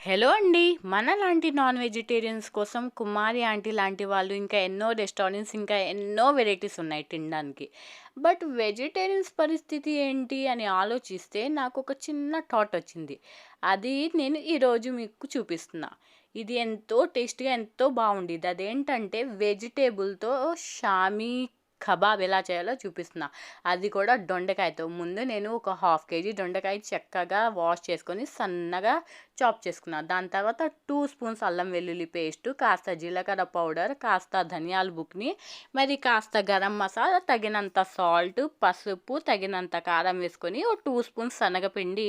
Hello అండి. మనలాంటి non vegetarians కోసం కుమారి ఆంటీ లాంటి వాళ్ళు ఇంకా ఎన్నో రెస్టారెంట్స్ ఇంకా ఎన్నో వెరైటీస్ ఉన్నాయి తినడానికి. బట్ వెజిటేరియన్స్ పరిస్థితి ఏంటి అని ఆలోచిస్తే నాకొక చిన్న థాట్ వచ్చింది. అది నేను ఈరోజు మీకు చూపిస్తున్నా. ఇది ఎంతో టేస్టీగా ఎంతో బాగుండిద్ది. అదేంటంటే వెజిటేబుల్‌తో షామీ కబాబ్ ఎలా చేయాలో చూపిస్తున్నా. అది కూడా దొండకాయతో. ముందు నేను ఒక హాఫ్ కేజీ దొండకాయ చక్కగా వాష్ చేసుకొని సన్నగా చాప్ చేసుకున్నా. దాని తర్వాత 2 స్పూన్స్ అల్లం వెల్లుల్లి పేస్టు, కాస్త జీలకర్ర పౌడర్, కాస్త ధనియాల బుక్ని, మరి కాస్త గరం మసాలా, తగినంత సాల్ట్, పసుపు, తగినంత కారం వేసుకొని ఓ 2 స్పూన్స్ శనగపిండి,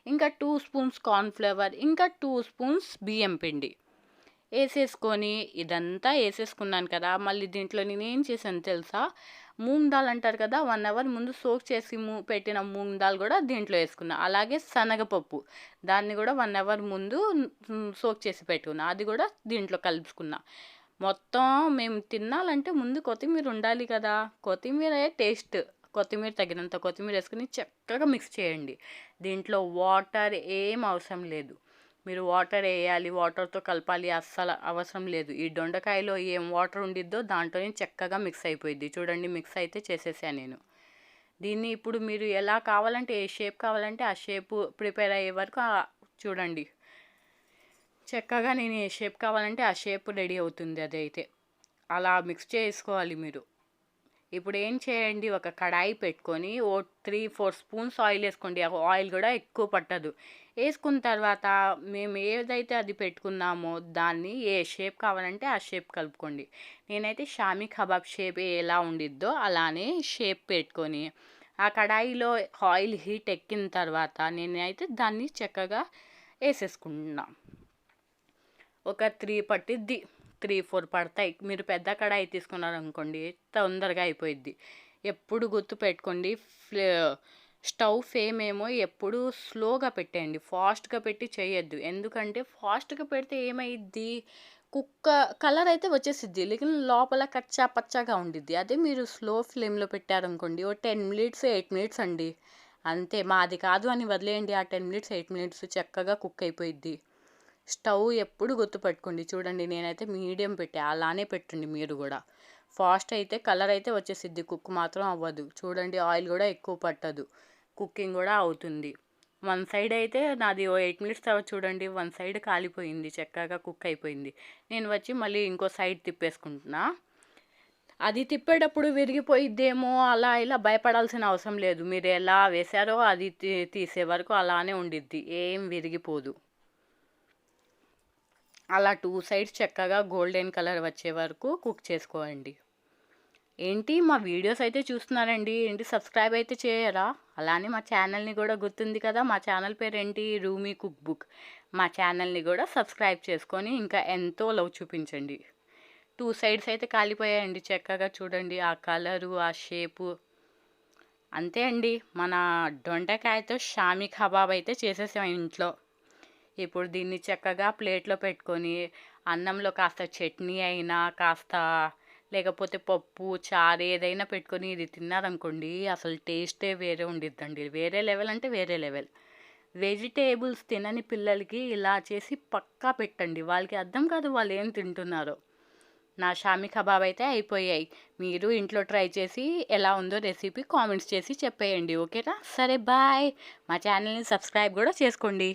ఇంకా 2 స్పూన్స్ కార్న్‌ఫ్లవర్, ఇంకా 2 స్పూన్స్ బియ్యం పిండి ఏసేసుకొని ఇదంతా ఏసేసుకున్నాను కదా! మళ్ళీ దీంట్లో నేనేం చేశాను తెలుసా? మూంగ్ దాల్ అంటారు కదా! 1 అవర్ ముందు సోక్ చేసి పెట్టిన మూంగ్ దాల్ గూడా దీంట్లో ఏసుకున్నా. అలాగే శనగపప్పు. దాన్ని గూడా 1 అవర్ ముందు సోక్ చేసి పెట్టుకున్నా. అది గూడా దీంట్లో కలుపుకున్నా. మొత్తం మేము తినాలంటే ముందు కొత్తిమీర ఉండాలి కదా! కొత్తిమీరే టేస్ట్. కొత్తిమీర తగినంత కొత్తిమీరేసుకొని చక్కగా మిక్స్ చేయండి. దీంట్లో వాటర్ ఏం అవసరం లేదు. మీరు వాటర్ వేయాలి, వాటర్తో కలపాలి అస్సలు అవసరం లేదు. ఈ దొండకాయలో ఏం వాటర్ ఉండిద్దో దాంట్లోనే చక్కగా మిక్స్ అయిపోయిద్ది. చూడండి మిక్స్ అయితే చేసేసాను నేను. దీన్ని ఇప్పుడు మీరు ఎలా కావాలంటే ఏ షేప్ కావాలంటే ఆ షేపు ప్రిపేర్ అయ్యే వరకు చూడండి. చక్కగా నేను ఏ షేప్ కావాలంటే ఆ షేప్ రెడీ అవుతుంది అదైతే. అలా మిక్స్ చేసుకోవాలి మీరు. ఇప్పుడు ఏం చేయండి, ఒక కడాయి పెట్టుకొని ఓ 3, 4 స్పూన్స్ ఆయిల్ వేసుకోండి. ఆయిల్ కూడా ఎక్కువ పట్టదు. వేసుకున్న తర్వాత మేము ఏదైతే అది పెట్టుకున్నామో దాన్ని ఏ షేప్ కావాలంటే ఆ షేప్ కలుపుకోండి. నేనైతే షామీ కబాబ్ షేప్ ఎలా ఉండిద్దో అలానే షేప్ పెట్టుకొని ఆ కడాయిలో ఆయిల్ హీట్ ఎక్కిన తర్వాత నేనైతే దాన్ని చక్కగా వేసేసుకుంటున్నా. ఒక 3 పట్టిద్ది. 3, 4 పడతాయి. మీరు పెద్ద కడాయి తీసుకున్నారనుకోండి తొందరగా అయిపోయిద్ది. ఎప్పుడు గుర్తుపెట్టుకోండి, స్టవ్ ఫ్లేమ్ ఏమో ఎప్పుడు స్లోగా పెట్టేయండి. ఫాస్ట్‌గా పెట్టి చేయొద్దు. ఎందుకంటే ఫాస్ట్‌గా పెడితే ఏమైద్ది, కలర్ అయితే వచ్చేసిద్ది. లేకిన్ లోపల కచ్చా పచ్చాగా ఉండిద్ది. అదే మీరు స్లో ఫ్లేమ్‌లో పెట్టారనుకోండి ఓ 10 మినిట్స్, 8 మినిట్స్ అండి. అంతే. మాది కాదు అని వదిలేయండి. ఆ 10 మినిట్స్, 8 మినిట్స్ చక్కగా కుక్ అయిపోయిద్ది. స్టవ్ ఎప్పుడు గుర్తుపెట్టుకోండి. చూడండి నేనైతే మీడియం పెట్టా. అలానే పెట్టండి మీరు కూడా. ఫాస్ట్ అయితే కలర్ అయితే వచ్చేసిద్ది. కుక్ మాత్రం అవ్వదు. చూడండి ఆయిల్ కూడా ఎక్కువ పట్టదు. కుకింగ్ కూడా అవుతుంది. వన్ సైడ్ అయితే నాది ఓ 8 మినిట్స్ తర్వాత చూడండి వన్ సైడ్ కాలిపోయింది. చక్కగా కుక్ అయిపోయింది. నేను వచ్చి మళ్ళీ ఇంకో సైడ్ తిప్పేసుకుంటున్నా. అది తిప్పేటప్పుడు విరిగిపోయిద్దేమో అలా ఇలా భయపడాల్సిన అవసరం లేదు. మీరు ఎలా వేశారో అది తీసే వరకు అలానే ఉండిద్ది. ఏం విరిగిపోదు. అలా 2 సైడ్స్ చక్కగా గోల్డెన్ కలర్ వచ్చే వరకు కుక్ చేసుకోండి. ఏంటి మా వీడియోస్ అయితే చూస్తున్నారండి, ఏంటి సబ్స్క్రైబ్ అయితే చేయరా? అలానే మా ఛానల్ని కూడా గుర్తుంది కదా, మా ఛానల్ పేరేంటి, రూమీ కుక్ బుక్. మా ఛానల్ని కూడా సబ్స్క్రైబ్ చేసుకొని ఇంకా ఎంతో లవ్ చూపించండి. 2 సైడ్స్ అయితే కాలిపోయాయండి చక్కగా. చూడండి ఆ కలరు ఆ షేపు. అంతే అండి, మన దొండకాయతో షామీ కబాబ్ అయితే చేసేసాం ఇంట్లో. ఇప్పుడు దీన్ని చక్కగా ప్లేట్లో పెట్టుకొని అన్నంలో కాస్త చట్నీ అయినా కాస్త లేకపోతే పప్పు చారు ఏదైనా పెట్టుకొని ఇది తిన్నారనుకోండి అసలు టేస్టే వేరే ఉండిద్దండి. వేరే లెవెల్ అంటే వేరే లెవెల్. వెజిటేబుల్స్ తినని పిల్లలకి ఇలా చేసి పక్కా పెట్టండి. వాళ్ళకి అర్థం కాదు వాళ్ళు ఏం తింటున్నారో. నా షామీ కబాబ్ అయితే అయిపోయాయి. మీరు ఇంట్లో ట్రై చేసి ఎలా ఉందో రెసిపీ కామెంట్స్ చేసి చెప్పేయండి. ఓకేనా? సరే బాయ్. మా ఛానల్ని సబ్స్క్రైబ్ కూడా చేసుకోండి.